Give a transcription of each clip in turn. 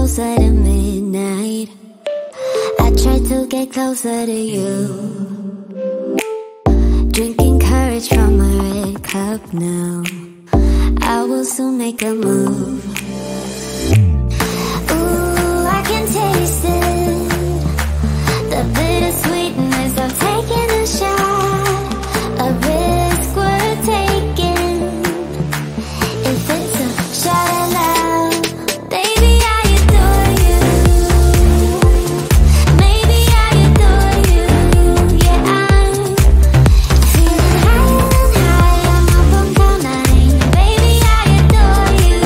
closer to midnight. I try to get closer to you. Drinking courage from a red cup now. I will soon make a move. Ooh, I can taste it. The bittersweetness of taking a shot. A risk worth taking. If it's a shot at love, baby, I adore you. Maybe I adore you. Yeah, I'm feeling higher and higher. I'm up on cloud nine. Baby, I adore you.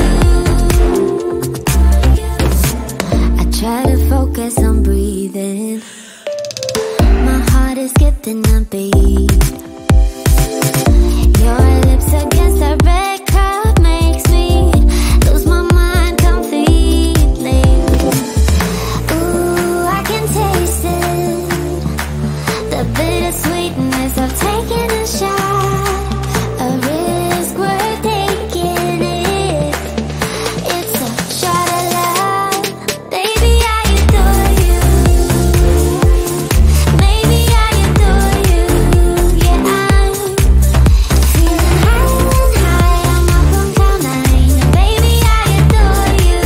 I try to focus on breathing. My heart is skipping a beat. Your lips against a red cup makes me lose my mind completely. Ooh, I can taste it. The bittersweetness of taking a shot. A risk worth taking it. It's a shot at love. Baby, I adore you. Maybe I adore you. Yeah, I'm feeling higher and higher. I'm up on cloud nine. Baby, I adore you.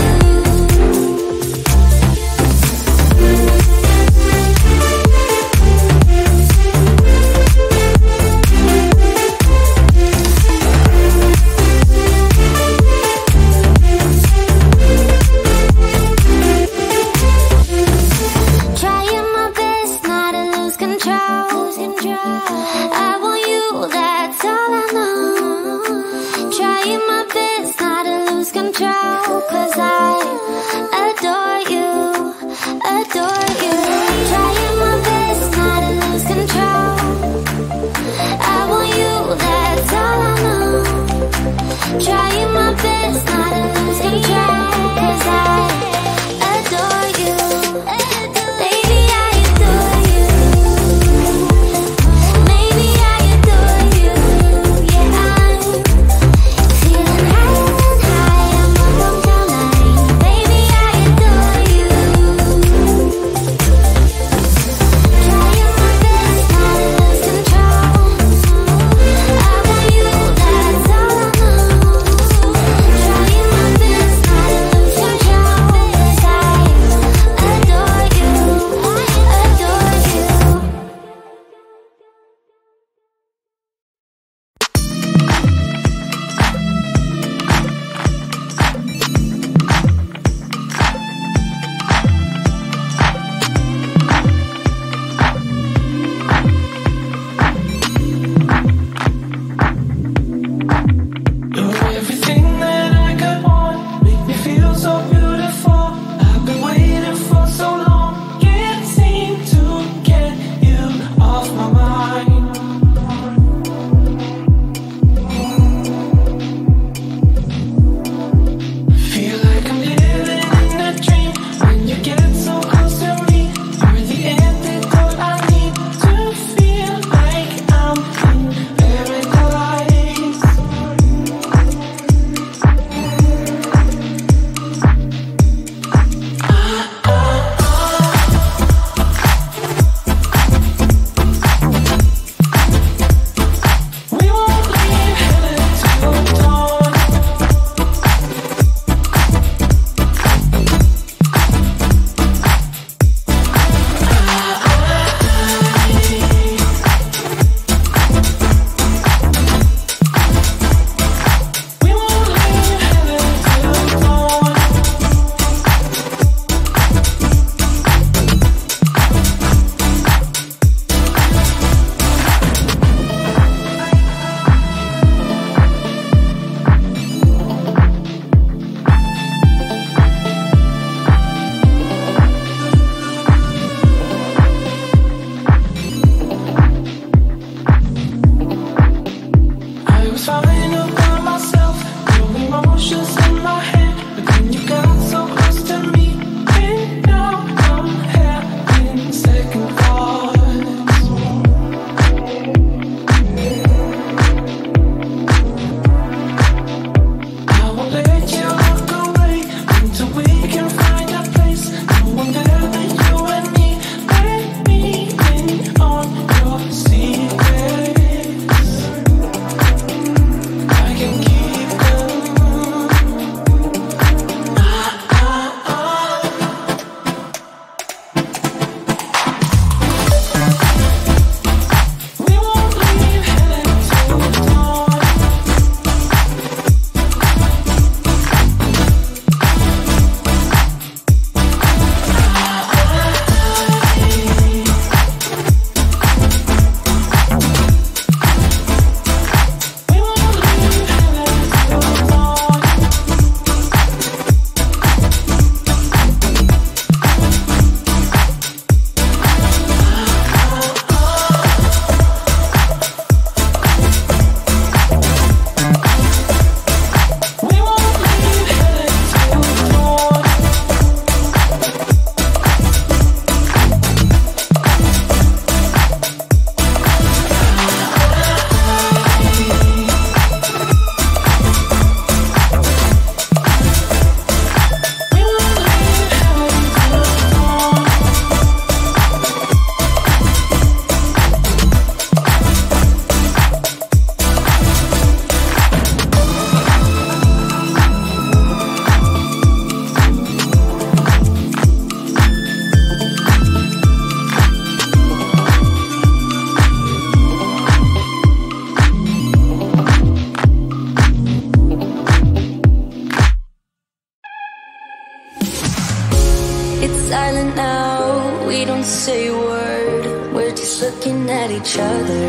Trying my best not to lose control. I want you, that's all I know. Trying my best not to lose control. 'Cause I adore you, adore you. Trying my best not to lose control. I want you, that's all I know. Trying my best not to lose control. 'Cause I adore you. Baby, I adore you. Maybe just looking at each other.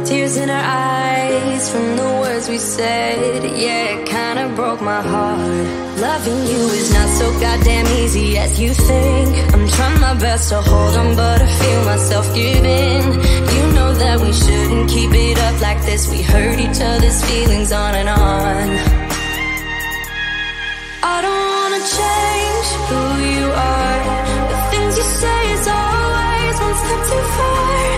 Tears in our eyes from the words we said. Yeah, it kinda broke my heart. Loving you is not so goddamn easy as you think. I'm trying my best to hold on, but I feel myself giving. You know that we shouldn't keep it up like this. We hurt each other's feelings on and on. I don't wanna change who you are. The things you say is always one step too far.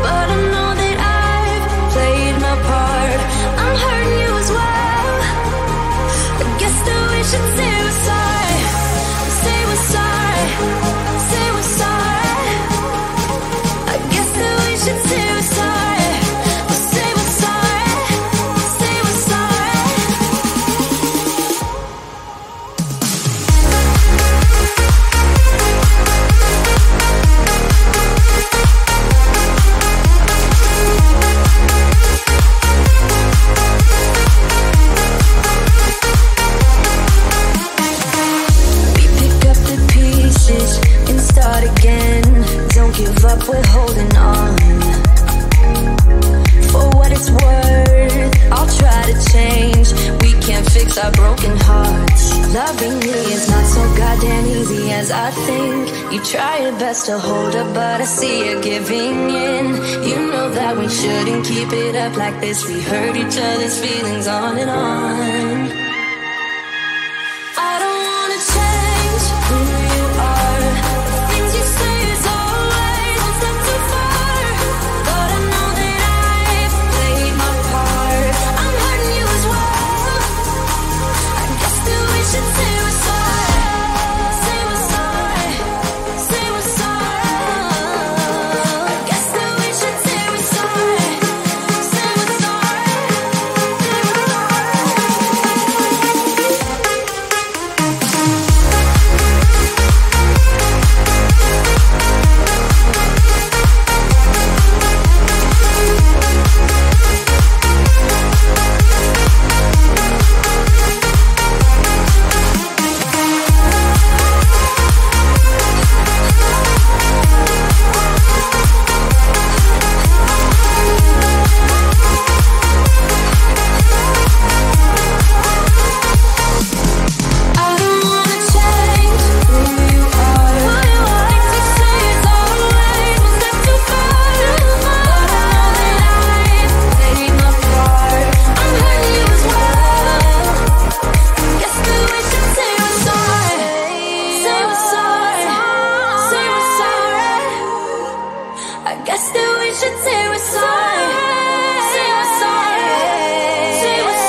But I know that I've played my part. I'm hurting you as well. I guess that we should say we're sorry. Say we're sorry. Say we're sorry. I guess that we should say we're sorry. Say we're sorry. Say we're sorry. And start again. Don't give up, we're holding on. For what it's worth, I'll try to change. We can't fix our broken hearts. Loving me is not so goddamn easy as I think. You try your best to hold up, but I see you giving in. You know that we shouldn't keep it up like this. We hurt each other's feelings on and on. I don't wanna change who you are. The things you say is always one step too far. But I know that I've played my part. I'm hurting you as well. I guess that we should say we're sorry. Say we're sorry. Say we're sorry. I guess that we should say we're sorry. Say we're sorry. Say we're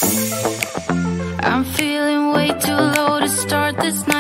I'm feeling way too low to start this night.